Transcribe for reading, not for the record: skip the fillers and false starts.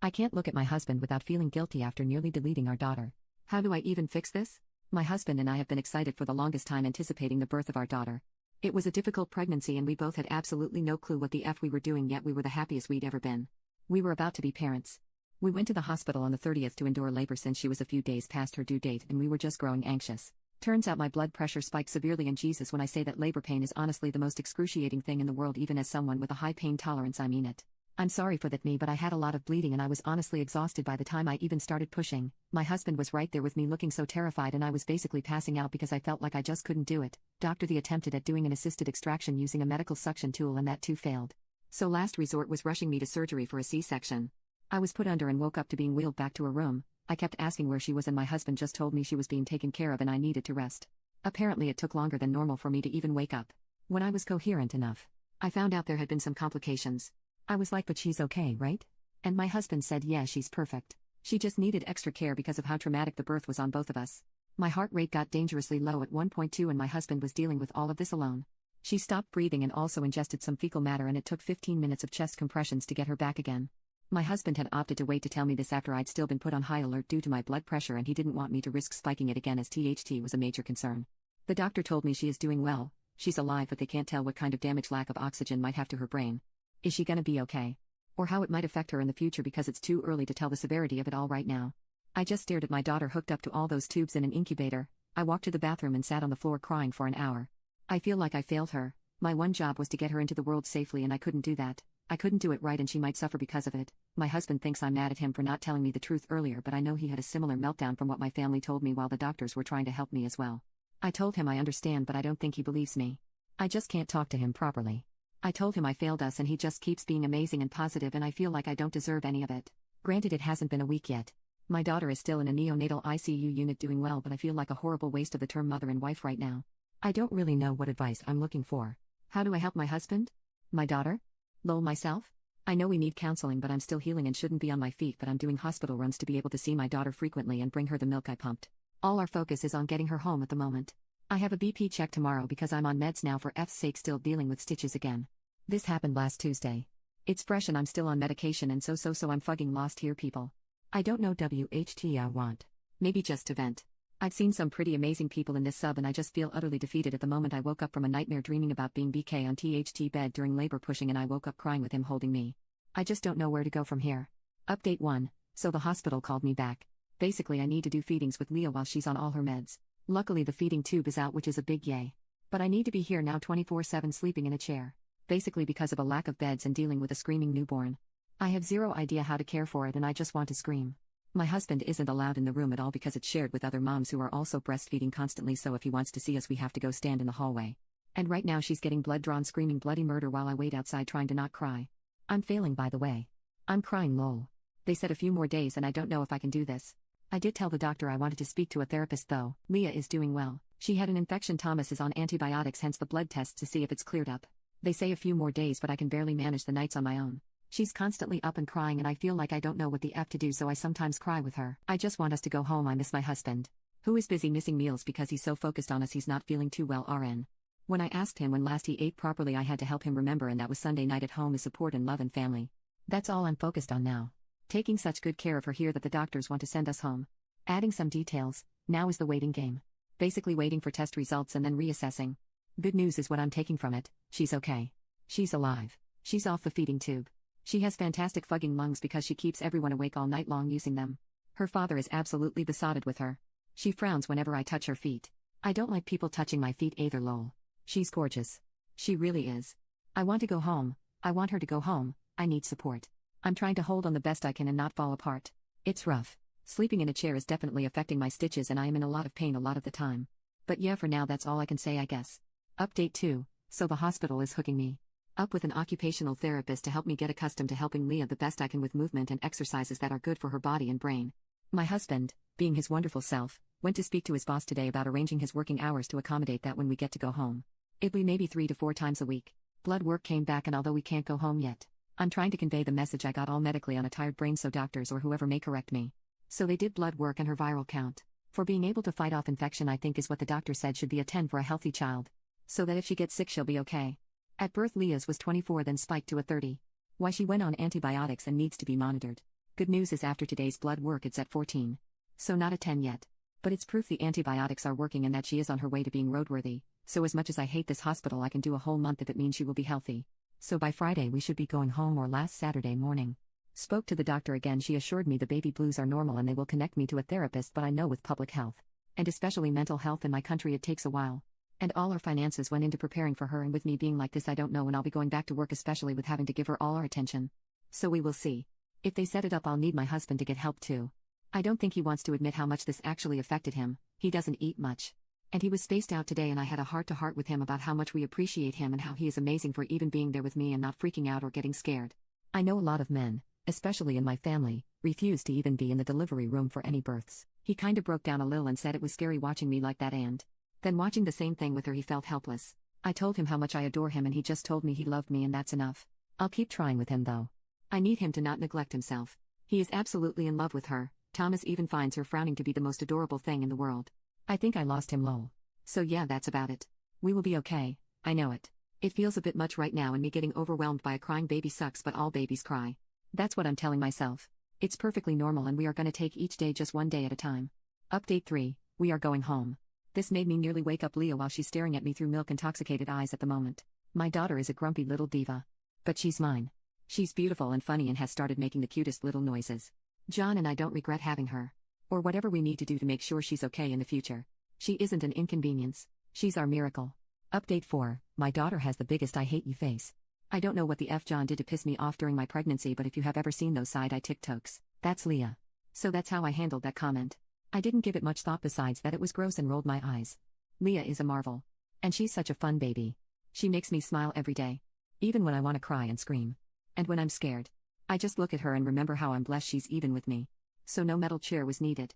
I can't look at my husband without feeling guilty after nearly deleting our daughter. How do I even fix this? My husband and I have been excited for the longest time anticipating the birth of our daughter. It was a difficult pregnancy and we both had absolutely no clue what the F we were doing, yet we were the happiest we'd ever been. We were about to be parents. We went to the hospital on the 30th to endure labor since she was a few days past her due date and we were just growing anxious. Turns out my blood pressure spiked severely, and Jesus, when I say that labor pain is honestly the most excruciating thing in the world, even as someone with a high pain tolerance, I mean it. I'm sorry for that, but I had a lot of bleeding and I was honestly exhausted by the time I even started pushing. My husband was right there with me looking so terrified and I was basically passing out because I felt like I just couldn't do it. Dr. The attempted at doing an assisted extraction using a medical suction tool and that too failed. So last resort was rushing me to surgery for a C-section. I was put under and woke up to being wheeled back to her room. I kept asking where she was and my husband just told me she was being taken care of and I needed to rest. Apparently it took longer than normal for me to even wake up. When I was coherent enough, I found out there had been some complications. I was like, but she's okay, right? And my husband said, yeah, she's perfect. She just needed extra care because of how traumatic the birth was on both of us. My heart rate got dangerously low at 1.2 and my husband was dealing with all of this alone. She stopped breathing and also ingested some fecal matter and it took 15 minutes of chest compressions to get her back again. My husband had opted to wait to tell me this after I'd still been put on high alert due to my blood pressure and he didn't want me to risk spiking it again as THT was a major concern. The doctor told me she is doing well, she's alive, but they can't tell what kind of damage lack of oxygen might have to her brain. Is she gonna be okay? Or how it might affect her in the future because it's too early to tell the severity of it all right now. I just stared at my daughter hooked up to all those tubes in an incubator. I walked to the bathroom and sat on the floor crying for an hour. I feel like I failed her. My one job was to get her into the world safely and I couldn't do that. I couldn't do it right and she might suffer because of it. My husband thinks I'm mad at him for not telling me the truth earlier, but I know he had a similar meltdown from what my family told me while the doctors were trying to help me as well. I told him I understand, but I don't think he believes me. I just can't talk to him properly. I told him I failed us and he just keeps being amazing and positive and I feel like I don't deserve any of it. Granted, it hasn't been a week yet. My daughter is still in a neonatal ICU unit doing well, but I feel like a horrible waste of the term mother and wife right now. I don't really know what advice I'm looking for. How do I help my husband? My daughter? Lol, myself? I know we need counseling, but I'm still healing and shouldn't be on my feet, but I'm doing hospital runs to be able to see my daughter frequently and bring her the milk I pumped. All our focus is on getting her home at the moment. I have a BP check tomorrow because I'm on meds now, for F's sake, still dealing with stitches again. This happened last Tuesday. It's fresh and I'm still on medication and so I'm fucking lost here, people. I don't know WHT I want. Maybe just to vent. I've seen some pretty amazing people in this sub and I just feel utterly defeated at the moment. I woke up from a nightmare dreaming about being BK on THT bed during labor pushing and I woke up crying with him holding me. I just don't know where to go from here. Update 1. So the hospital called me back. Basically I need to do feedings with Leah while she's on all her meds. Luckily the feeding tube is out, which is a big yay. But I need to be here now 24/7 sleeping in a chair. Basically because of a lack of beds and dealing with a screaming newborn. I have zero idea how to care for it and I just want to scream. My husband isn't allowed in the room at all because it's shared with other moms who are also breastfeeding constantly, so if he wants to see us we have to go stand in the hallway. And right now she's getting blood drawn screaming bloody murder while I wait outside trying to not cry. I'm failing, by the way. I'm crying, lol. They said a few more days and I don't know if I can do this. I did tell the doctor I wanted to speak to a therapist though. Leah is doing well. She had an infection. Thomas is on antibiotics, hence the blood tests to see if it's cleared up. They say a few more days, but I can barely manage the nights on my own. She's constantly up and crying and I feel like I don't know what the F to do, so I sometimes cry with her. I just want us to go home. I miss my husband. Who is busy missing meals because he's so focused on us he's not feeling too well, RN. When I asked him when last he ate properly I had to help him remember, and that was Sunday night at home, is support and love and family. That's all I'm focused on now. Taking such good care of her here that the doctors want to send us home. Adding some details, now is the waiting game. Basically waiting for test results and then reassessing. Good news is what I'm taking from it: she's okay. She's alive. She's off the feeding tube. She has fantastic fucking lungs because she keeps everyone awake all night long using them. Her father is absolutely besotted with her. She frowns whenever I touch her feet. I don't like people touching my feet either, lol. She's gorgeous. She really is. I want to go home. I want her to go home. I need support. I'm trying to hold on the best I can and not fall apart. It's rough. Sleeping in a chair is definitely affecting my stitches and I am in a lot of pain a lot of the time. But yeah, for now that's all I can say, I guess. Update 2. So the hospital is hooking me up with an occupational therapist to help me get accustomed to helping Leah the best I can with movement and exercises that are good for her body and brain. My husband, being his wonderful self, went to speak to his boss today about arranging his working hours to accommodate that when we get to go home. It'll be maybe 3 to 4 times a week. Blood work came back, and although we can't go home yet, I'm trying to convey the message I got all medically on a tired brain so doctors or whoever may correct me. So they did blood work and her viral count, for being able to fight off infection, I think is what the doctor said, should be a 10 for a healthy child. So that if she gets sick she'll be okay. At birth Leah's was 24, then spiked to a 30. Why, she went on antibiotics and needs to be monitored. Good news is after today's blood work it's at 14. So not a 10 yet. But it's proof the antibiotics are working and that she is on her way to being roadworthy, so as much as I hate this hospital I can do a whole month if it means she will be healthy. So by Friday we should be going home or last Saturday morning. Spoke to the doctor again, she assured me the baby blues are normal and they will connect me to a therapist, but I know with public health, and especially mental health in my country, it takes a while. And all our finances went into preparing for her, and with me being like this I don't know when I'll be going back to work, especially with having to give her all our attention. So we will see. If they set it up I'll need my husband to get help too. I don't think he wants to admit how much this actually affected him, he doesn't eat much. And he was spaced out today and I had a heart-to-heart with him about how much we appreciate him and how he is amazing for even being there with me and not freaking out or getting scared. I know a lot of men, especially in my family, refuse to even be in the delivery room for any births. He kinda broke down a little and said it was scary watching me like that, and then watching the same thing with her he felt helpless. I told him how much I adore him and he just told me he loved me and that's enough. I'll keep trying with him though. I need him to not neglect himself. He is absolutely in love with her. Thomas even finds her frowning to be the most adorable thing in the world. I think I lost him lol. So yeah, that's about it. We will be okay, I know it. It feels a bit much right now and me getting overwhelmed by a crying baby sucks, but all babies cry. That's what I'm telling myself. It's perfectly normal and we are gonna take each day just one day at a time. Update 3, we are going home. This made me nearly wake up Leah while she's staring at me through milk-intoxicated eyes at the moment. My daughter is a grumpy little diva. But she's mine. She's beautiful and funny and has started making the cutest little noises. John and I don't regret having her. Or whatever we need to do to make sure she's okay in the future. She isn't an inconvenience. She's our miracle. Update 4, my daughter has the biggest I hate you face. I don't know what the F John did to piss me off during my pregnancy, but if you have ever seen those side-eye TikToks, that's Leah. So that's how I handled that comment. I didn't give it much thought besides that it was gross and rolled my eyes. Leah is a marvel. And she's such a fun baby. She makes me smile every day. Even when I want to cry and scream. And when I'm scared. I just look at her and remember how I'm blessed she's even with me. So no metal chair was needed.